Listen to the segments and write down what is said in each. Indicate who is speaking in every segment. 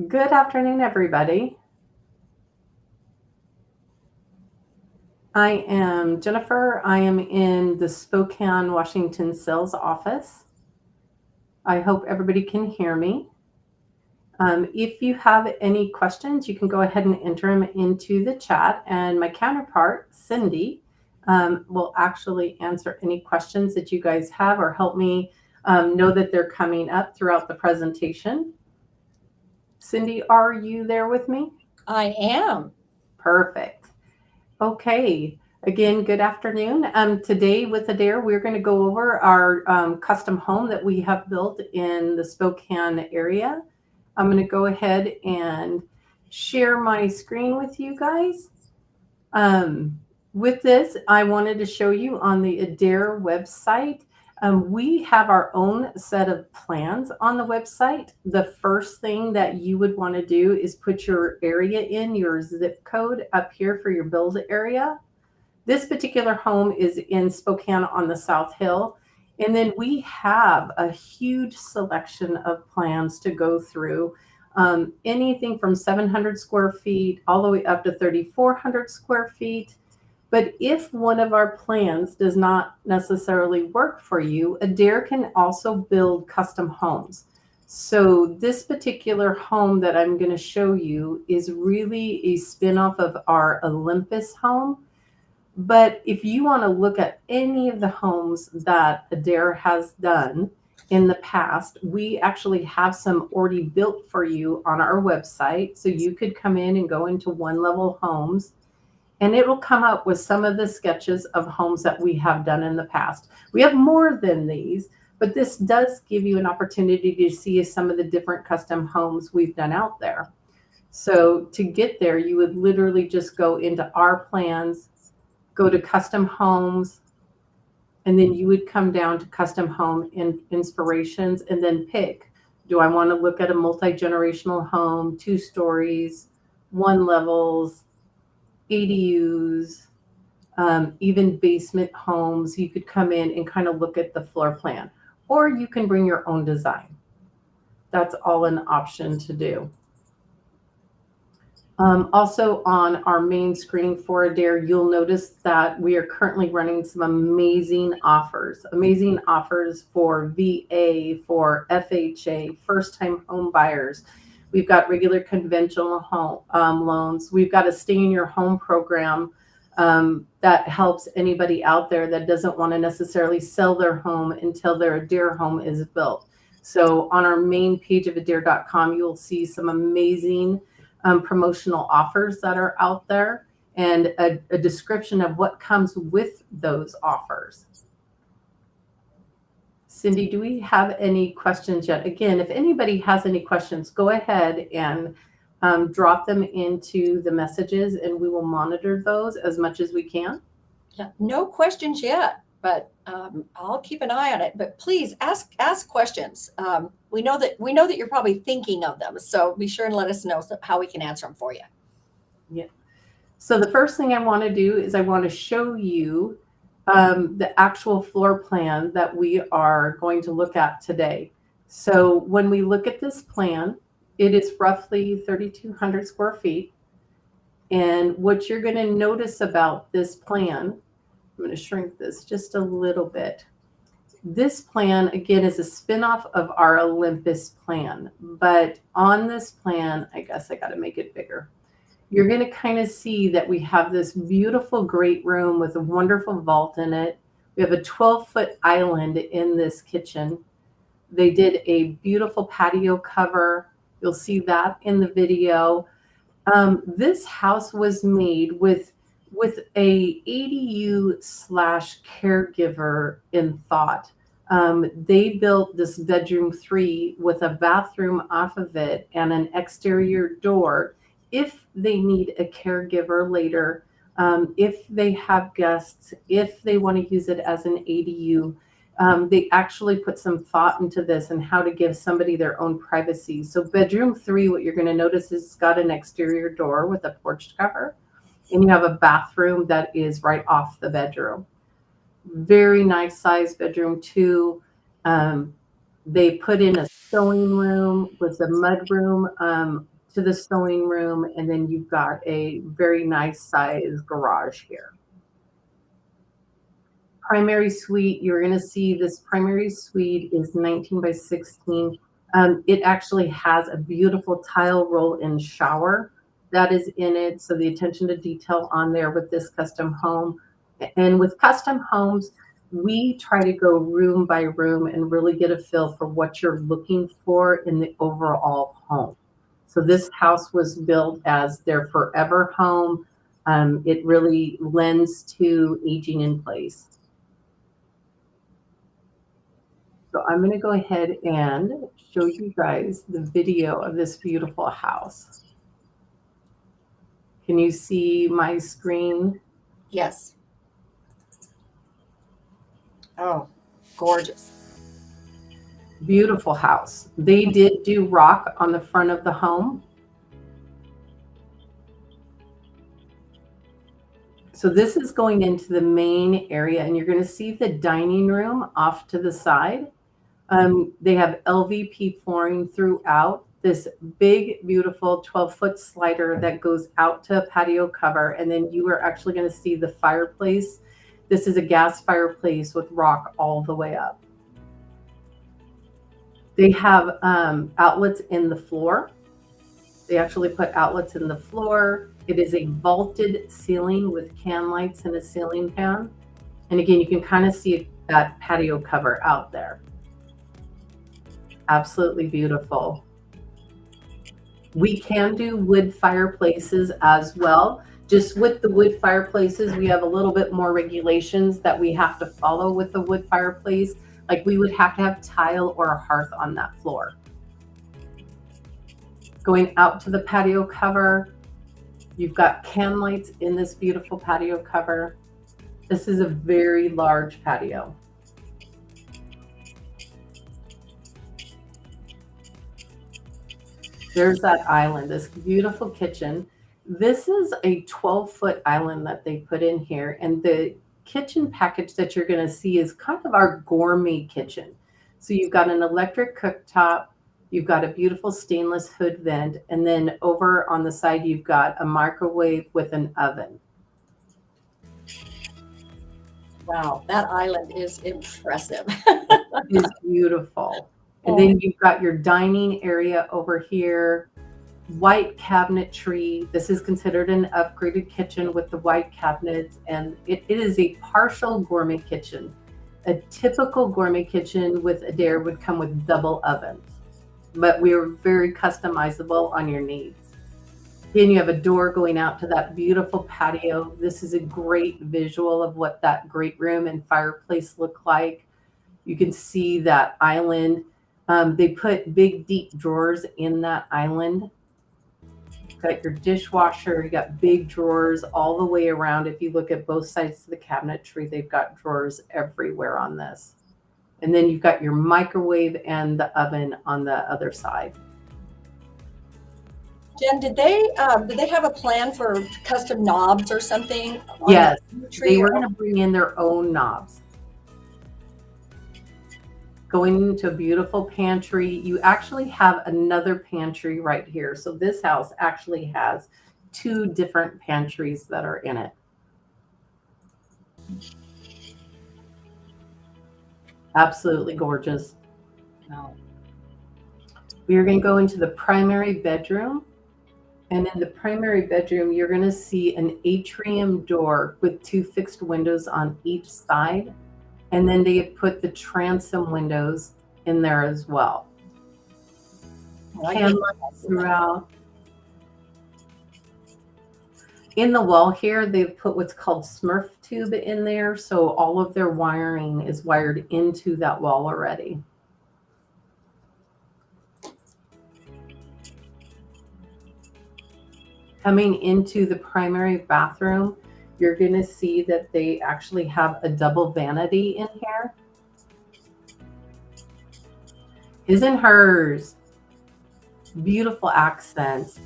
Speaker 1: Good afternoon, everybody. I am Jennifer. I am in the Spokane, Washington sales office. I hope everybody can hear me. If you have any questions, you can go ahead and enter them into the chat, and my counterpart, Cindy, will actually answer any questions that you guys have or help me know that they're coming up throughout the presentation. Cindy, are you there with me?
Speaker 2: I am.
Speaker 1: Perfect. Okay. Again, good afternoon. Today with Adair, we're going to go over our custom home that we have built in the Spokane area. I'm going to go ahead and share my screen with you guys. With this, I wanted to show you on the Adair website. We have our own set of plans on the website. The first thing that you would want to do is put your area in, your zip code up here for your build area. This particular home is in Spokane on the South Hill. And then we have a huge selection of plans to go through. Anything from 700 square feet all the way up to 3,400 square feet. But if one of our plans does not necessarily work for you, Adair can also build custom homes. So this particular home that I'm going to show you is really a spinoff of our Olympus home. But if you want to look at any of the homes that Adair has done in the past, we actually have some already built for you on our website. So you could come in and go into one level homes, and it will come up with some of the sketches of homes that we have done in the past. We have more than these, but this does give you an opportunity to see some of the different custom homes we've done out there. So to get there, you would literally just go into our plans, go to custom homes, and then you would come down to custom home inspirations and then pick, do I want to look at a multi-generational home, 2 stories, 1 levels, ADUs, even basement homes. You could come in and kind of look at the floor plan, or you can bring your own design. That's all an option to do. Also on our main screen for Adair, you'll notice that we are currently running some amazing offers for VA, for FHA, first-time home buyers. We've got regular conventional home loans. We've got a stay in your home program that helps anybody out there that doesn't want to necessarily sell their home until their Adair home is built. So on our main page of Adair.com, you'll see some amazing promotional offers that are out there and a description of what comes with those offers. Cindy, do we have any questions yet? Again, if anybody has any questions, go ahead and drop them into the messages and we will monitor those as much as we can.
Speaker 2: Yeah, no questions yet, but I'll keep an eye on it. But please ask questions. We know that you're probably thinking of them, so be sure and let us know how we can answer them for you.
Speaker 1: Yeah. So the first thing I want to do is I want to show you the actual floor plan that we are going to look at today. So when we look at this plan, it is roughly 3,200 square feet. And what you're going to notice about this plan, I'm going to shrink this just a little bit. This plan, again, is a spinoff of our Olympus plan. But on this plan, I guess I got to make it bigger. You're going to kind of see that we have this beautiful great room with a wonderful vault in it. We have a 12-foot island in this kitchen. They did a beautiful patio cover. You'll see that in the video. This house was made with a ADU / caregiver in thought. They built this bedroom 3 with a bathroom off of it and an exterior door if they need a caregiver later, if they have guests, if they want to use it as an ADU. They actually put some thought into this and how to give somebody their own privacy. So bedroom 3, what you're going to notice is it's got an exterior door with a porch cover, and you have a bathroom that is right off the bedroom. Very nice size bedroom 2. They put in a sewing room with a mud room to the sewing room, and then you've got a very nice size garage here. Primary suite, you're going to see this primary suite is 19 by 16. It actually has a beautiful tile roll-in shower that is in it. So the attention to detail on there with this custom home. And with custom homes, we try to go room by room and really get a feel for what you're looking for in the overall home. So this house was built as their forever home. It really lends to aging in place. So I'm going to go ahead and show you guys the video of this beautiful house. Can you see my screen?
Speaker 2: Yes. Oh, gorgeous.
Speaker 1: Beautiful house. They did do rock on the front of the home. So this is going into the main area, and you're going to see the dining room off to the side. They have LVP flooring throughout. This big, beautiful 12-foot slider that goes out to a patio cover, and then you are actually going to see the fireplace. This is a gas fireplace with rock all the way up. They have outlets in the floor. They actually put outlets in the floor. It is a vaulted ceiling with can lights and a ceiling fan. And again, you can kind of see that patio cover out there. Absolutely beautiful. We can do wood fireplaces as well. Just with the wood fireplaces, we have a little bit more regulations that we have to follow with the wood fireplace. Like we would have to have tile or a hearth on that floor. Going out to the patio cover, you've got can lights in this beautiful patio cover. This is a very large patio. There's that island, this beautiful kitchen. This is a 12-foot island that they put in here, and the kitchen package that you're going to see is kind of our gourmet kitchen. So you've got an electric cooktop, you've got a beautiful stainless hood vent, and then over on the side you've got a microwave with an oven.
Speaker 2: Wow, that island is impressive.
Speaker 1: It is beautiful. And then you've got your dining area over here, white cabinetry. This is considered an upgraded kitchen with the white cabinets, and it is a partial gourmet kitchen. A typical gourmet kitchen with Adair would come with double ovens, but we are very customizable on your needs. Then you have a door going out to that beautiful patio. This is a great visual of what that great room and fireplace look like. You can see that island. They put big, deep drawers in that island. You've got your dishwasher. You got big drawers all the way around. If you look at both sides of the cabinetry, they've got drawers everywhere on this. And then you've got your microwave and the oven on the other side.
Speaker 2: Jen, did they have a plan for custom knobs or something?
Speaker 1: Yes, they were going to bring in their own knobs. Going into a beautiful pantry, you actually have another pantry right here. So this house actually has two different pantries that are in it. Absolutely gorgeous.
Speaker 2: Wow.
Speaker 1: We are going to go into the primary bedroom. And in the primary bedroom, you're going to see an atrium door with two fixed windows on each side. And then they have put the transom windows in there as well. Can lights throughout. In the wall here, they've put what's called Smurf tube in there. So all of their wiring is wired into that wall already. Coming into the primary bathroom, you're going to see that they actually have a double vanity in here. His and hers. Beautiful accents.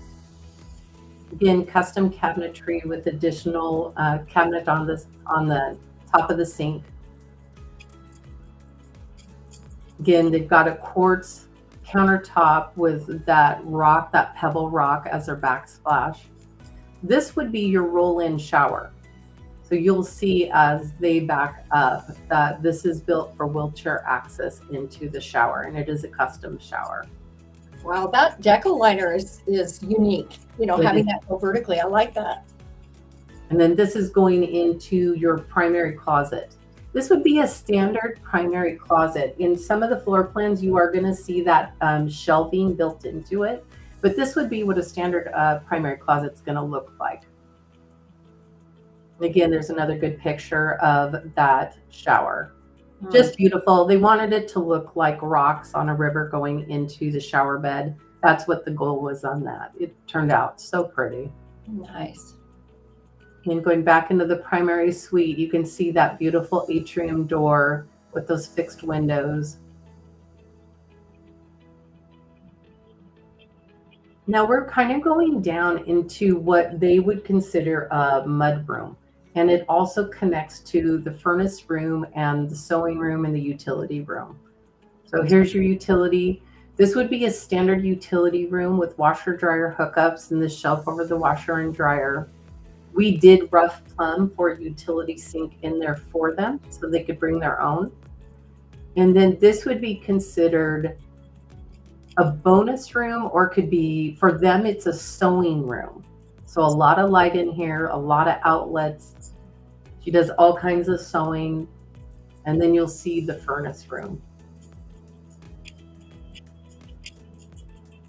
Speaker 1: Again, custom cabinetry with additional cabinet on the top of the sink. Again, they've got a quartz countertop with that rock, that pebble rock as their backsplash. This would be your roll-in shower. So you'll see as they back up that this is built for wheelchair access into the shower, and it is a custom shower.
Speaker 2: Wow, that deco liner is unique. You know,
Speaker 1: It
Speaker 2: having
Speaker 1: is.
Speaker 2: that go vertically, I like that.
Speaker 1: And then this is going into your primary closet. This would be a standard primary closet. In some of the floor plans, you are going to see that shelving built into it, but this would be what a standard primary closet is going to look like. Again, there's another good picture of that shower. Just beautiful. They wanted it to look like rocks on a river going into the shower bed. That's what the goal was on that. It turned out so pretty.
Speaker 2: Nice.
Speaker 1: And going back into the primary suite, you can see that beautiful atrium door with those fixed windows. Now we're kind of going down into what they would consider a mud room. And it also connects to the furnace room and the sewing room and the utility room. So here's your utility. This would be a standard utility room with washer dryer hookups and the shelf over the washer and dryer. We did rough plumb for a utility sink in there for them so they could bring their own. And then this would be considered a bonus room, or could be, for them, it's a sewing room. So a lot of light in here, a lot of outlets. She does all kinds of sewing. And then you'll see the furnace room.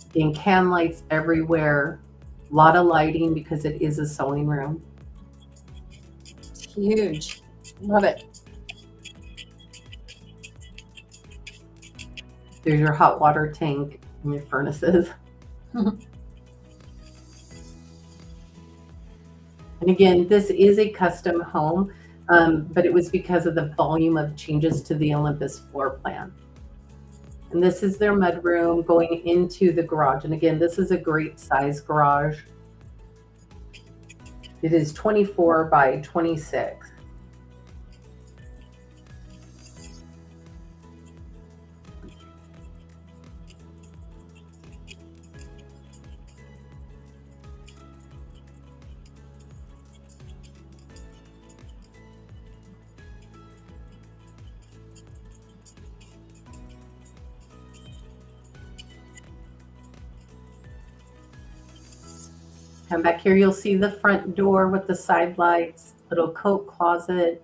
Speaker 1: Again, can lights everywhere. A lot of lighting because it is a sewing room.
Speaker 2: It's huge. Love it.
Speaker 1: There's your hot water tank and your furnaces. And again, this is a custom home, but it was because of the volume of changes to the Olympus floor plan. And this is their mudroom going into the garage. And again, this is a great size garage. It is 24 by 26. Come back here, you'll see the front door with the side lights, little coat closet.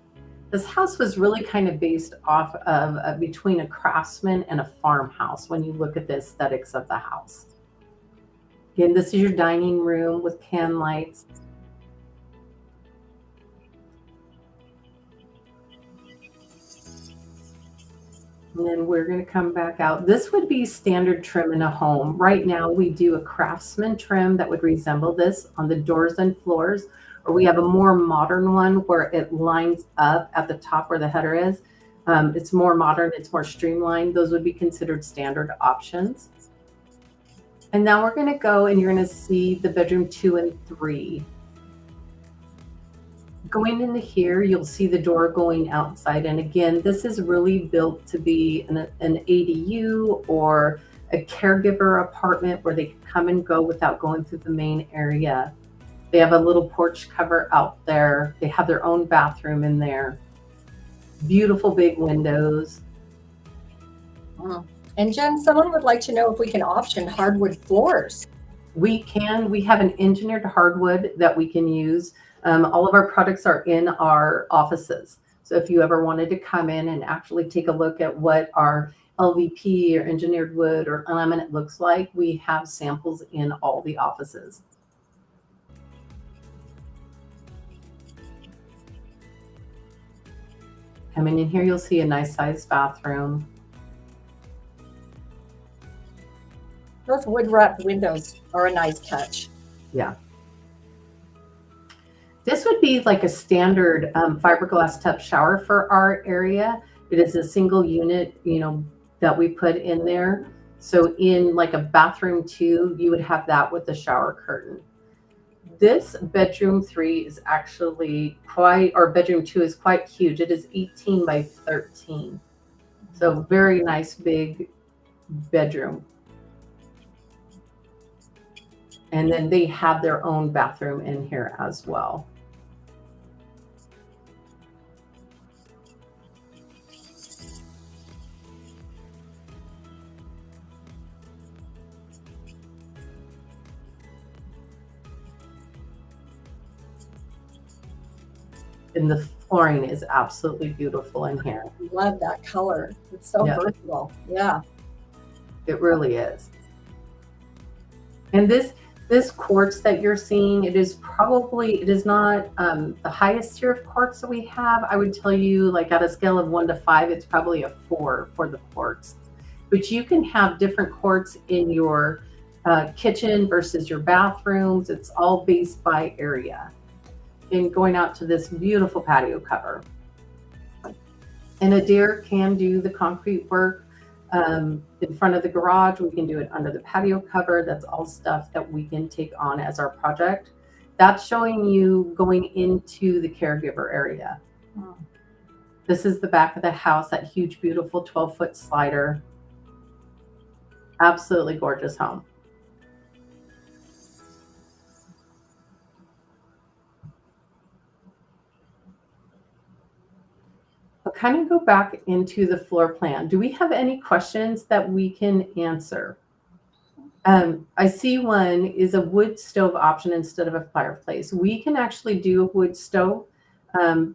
Speaker 1: This house was really kind of based off of between a craftsman and a farmhouse when you look at the aesthetics of the house. Again, this is your dining room with can lights. And then we're going to come back out. This would be standard trim in a home. Right now, we do a craftsman trim that would resemble this on the doors and floors, or we have a more modern one where it lines up at the top where the header is. It's more modern, it's more streamlined. Those would be considered standard options. And now we're going to go and you're going to see the bedroom 2 and 3. Going into here, you'll see the door going outside. And again, this is really built to be an ADU or a caregiver apartment where they can come and go without going through the main area. They have a little porch cover out there. They have their own bathroom in there. Beautiful big windows.
Speaker 2: And Jen, someone would like to know if we can option hardwood floors.
Speaker 1: We can. We have an engineered hardwood that we can use. All of our products are in our offices. So if you ever wanted to come in and actually take a look at what our LVP or engineered wood or laminate looks like, we have samples in all the offices. Coming in here, you'll see a nice sized bathroom.
Speaker 2: Those wood wrapped windows are a nice touch.
Speaker 1: Yeah. This would be like a standard fiberglass tub shower for our area. It is a single unit, that we put in there. So in like a bathroom 2, you would have that with the shower curtain. This bedroom 3 is actually bedroom 2 is quite huge. It is 18 by 13. So very nice big bedroom. And then they have their own bathroom in here as well. And the flooring is absolutely beautiful in here.
Speaker 2: Love that color. It's so
Speaker 1: Yeah.
Speaker 2: versatile. Yeah.
Speaker 1: It really is. And this quartz that you're seeing, it is not the highest tier of quartz that we have. I would tell you, like at a scale of 1 to 5, it's probably a 4 for the quartz. But you can have different quartz in your kitchen versus your bathrooms. It's all based by area. And going out to this beautiful patio cover. And Adair can do the concrete work in front of the garage. We can do it under the patio cover. That's all stuff that we can take on as our project. That's showing you going into the caregiver area.
Speaker 2: Oh.
Speaker 1: This is the back of the house, that huge, beautiful 12-foot slider. Absolutely gorgeous home. I'll kind of go back into the floor plan. Do we have any questions that we can answer? I see one is a wood stove option instead of a fireplace. We can actually do a wood stove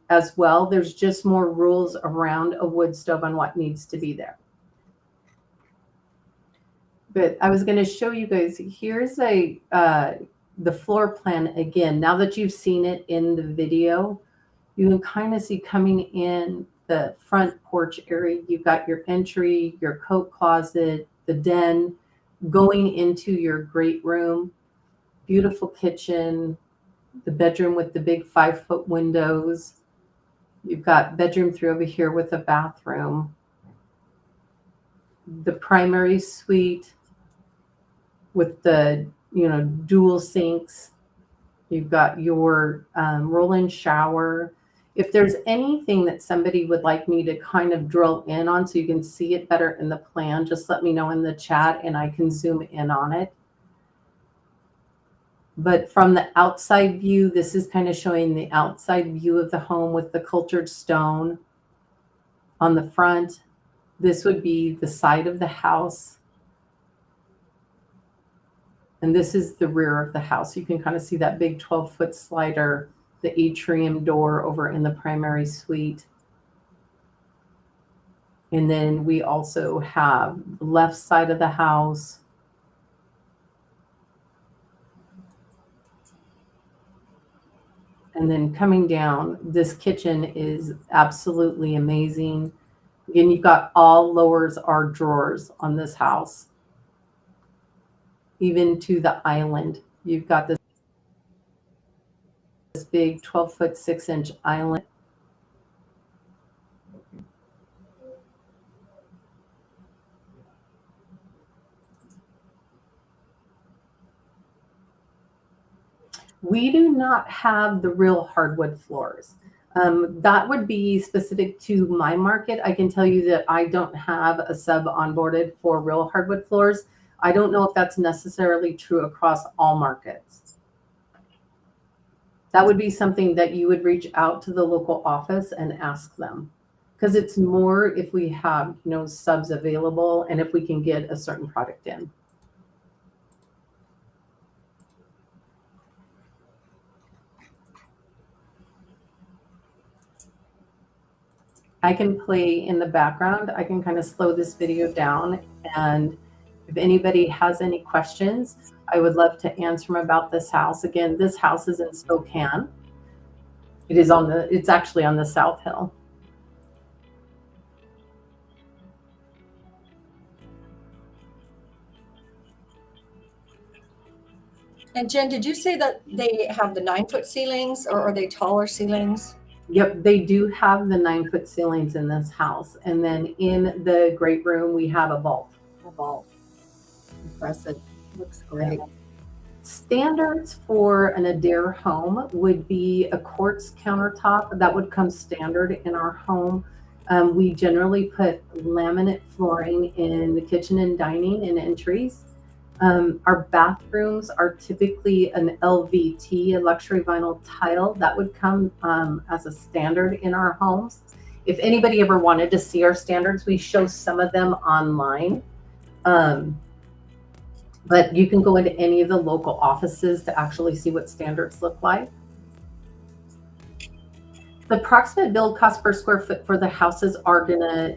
Speaker 1: as well. There's just more rules around a wood stove on what needs to be there. But I was going to show you guys, here's the floor plan again. Now that you've seen it in the video, you can kind of see coming in the front porch area. You've got your entry, your coat closet, the den, going into your great room, beautiful kitchen, the bedroom with the big 5-foot windows. You've got bedroom 3 over here with a bathroom. The primary suite with the dual sinks. You've got your roll-in shower. If there's anything that somebody would like me to kind of drill in on so you can see it better in the plan, just let me know in the chat and I can zoom in on it. But from the outside view, this is kind of showing the outside view of the home with the cultured stone on the front. This would be the side of the house. And this is the rear of the house. You can kind of see that big 12-foot slider, the atrium door over in the primary suite. And then we also have the left side of the house. And then coming down, this kitchen is absolutely amazing. Again, you've got all lowers are drawers on this house. Even to the island, you've got this big 12-foot 6-inch island. We do not have the real hardwood floors. That would be specific to my market. I can tell you that I don't have a sub onboarded for real hardwood floors. I don't know if that's necessarily true across all markets. That would be something that you would reach out to the local office and ask them, because it's more if we have subs available and if we can get a certain product in. I can play in the background. I can kind of slow this video down, and if anybody has any questions, I would love to answer them about this house. Again, this house is in Spokane. It's actually on the South Hill.
Speaker 2: And Jen, did you say that they have the 9-foot ceilings, or are they taller ceilings?
Speaker 1: Yep, they do have the 9-foot ceilings in this house. And then in the great room, we have a vault.
Speaker 2: A vault. Impressive. Looks great.
Speaker 1: Standards for an Adair home would be a quartz countertop. That would come standard in our home. We generally put laminate flooring in the kitchen and dining and entries. Our bathrooms are typically an LVT, a luxury vinyl tile. That would come as a standard in our homes. If anybody ever wanted to see our standards, we show some of them online. Um, but you can go into any of the local offices to actually see what standards look like. The approximate build cost per square foot for the houses are going to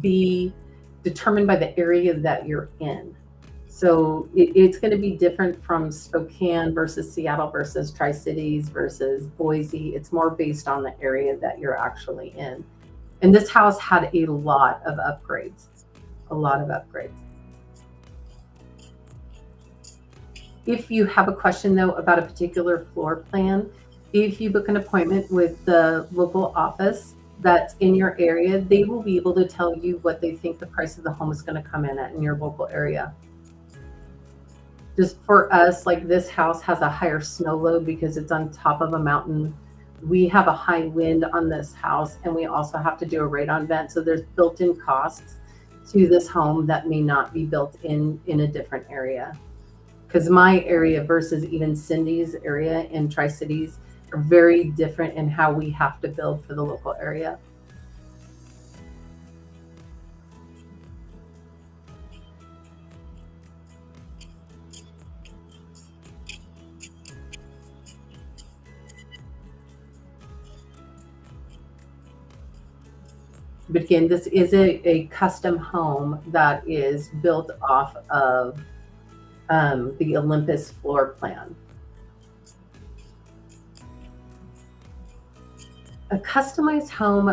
Speaker 1: be determined by the area that you're in. So it's going to be different from Spokane versus Seattle versus Tri-Cities versus Boise. It's more based on the area that you're actually in. And this house had a lot of upgrades, a lot of upgrades. If you have a question though about a particular floor plan, if you book an appointment with the local office that's in your area, they will be able to tell you what they think the price of the home is going to come in at in your local area. Just for us, like this house has a higher snow load because it's on top of a mountain. We have a high wind on this house, and we also have to do a radon vent. So there's built-in costs to this home that may not be built in a different area. Because my area versus even Cindy's area in Tri-Cities are very different in how we have to build for the local area. But again, this is a custom home that is built off of the Olympus floor plan. A customized home,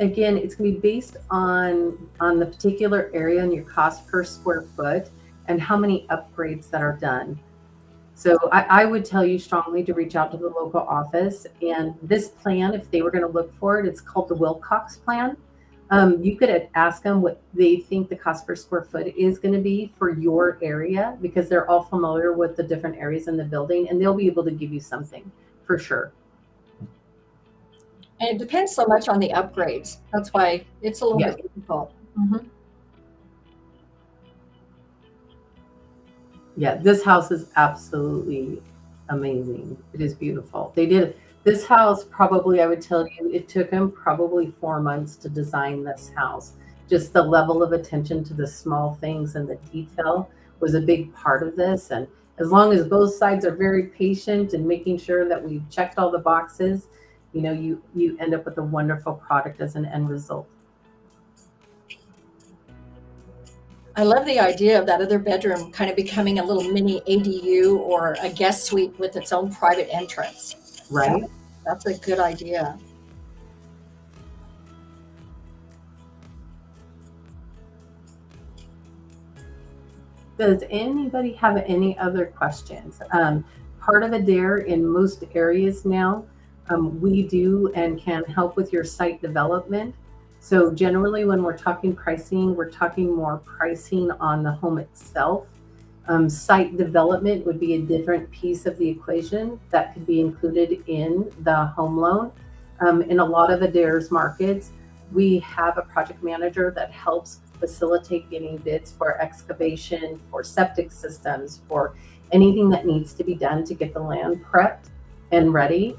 Speaker 1: again, it's going to be based on the particular area and your cost per square foot and how many upgrades that are done. So I would tell you strongly to reach out to the local office. And this plan, if they were going to look for it, it's called the Wilcox plan. You could ask them what they think the cost per square foot is going to be for your area, because they're all familiar with the different areas in the building, and they'll be able to give you something for sure.
Speaker 2: And it depends so much on the upgrades. That's why it's a little
Speaker 1: Yeah.
Speaker 2: bit difficult. Mm-hmm.
Speaker 1: Yeah, this house is absolutely amazing. It is beautiful. They did this house, probably, I would tell you, it took them probably 4 months to design this house. Just the level of attention to the small things and the detail was a big part of this. And as long as both sides are very patient and making sure that we've checked all the boxes, you end up with a wonderful product as an end result.
Speaker 2: I love the idea of that other bedroom kind of becoming a little mini ADU or a guest suite with its own private entrance.
Speaker 1: Right?
Speaker 2: That's a good idea.
Speaker 1: Does anybody have any other questions? Part of Adair in most areas now, we do and can help with your site development. So generally when we're talking pricing, we're talking more pricing on the home itself. Site development would be a different piece of the equation that could be included in the home loan. In a lot of Adair's markets, we have a project manager that helps facilitate getting bids for excavation, for septic systems, for anything that needs to be done to get the land prepped and ready.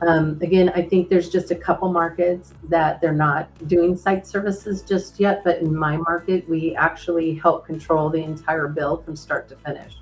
Speaker 1: Again, I think there's just a couple markets that they're not doing site services just yet, but in my market, we actually help control the entire build from start to finish.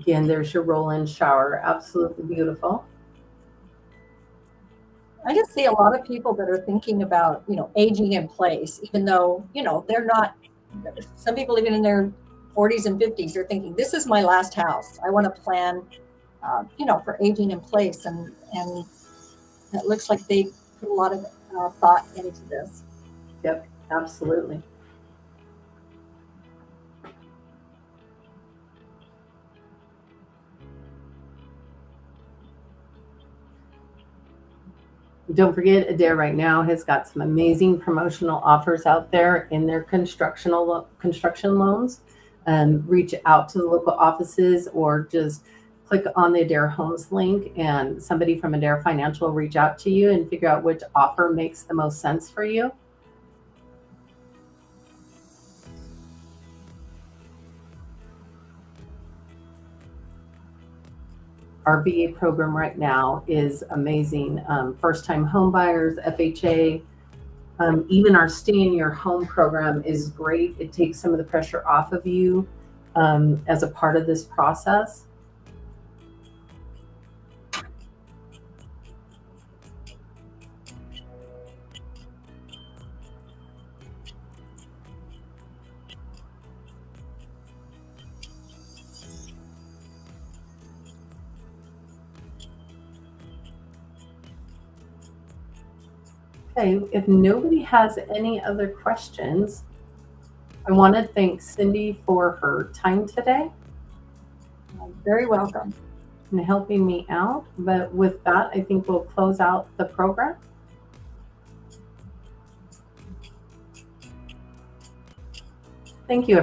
Speaker 1: Again, there's your roll-in shower, absolutely beautiful.
Speaker 2: I just see a lot of people that are thinking about, aging in place, even though, they're not, some people even in their 40s and 50s are thinking, this is my last house. I want to plan, for aging in place. And it looks like they put a lot of thought into this.
Speaker 1: Yep, absolutely. Don't forget, Adair right now has got some amazing promotional offers out there in their construction loans. Reach out to the local offices or just click on the Adair Homes link, and somebody from Adair Financial will reach out to you and figure out which offer makes the most sense for you. Our VA program right now is amazing. First time home buyers, FHA, even our stay in your home program is great. It takes some of the pressure off of you as a part of this process. Okay, if nobody has any other questions, I want to thank Cindy for her time today
Speaker 2: Very welcome.
Speaker 1: and helping me out. But with that, I think we'll close out the program. Thank you, everyone.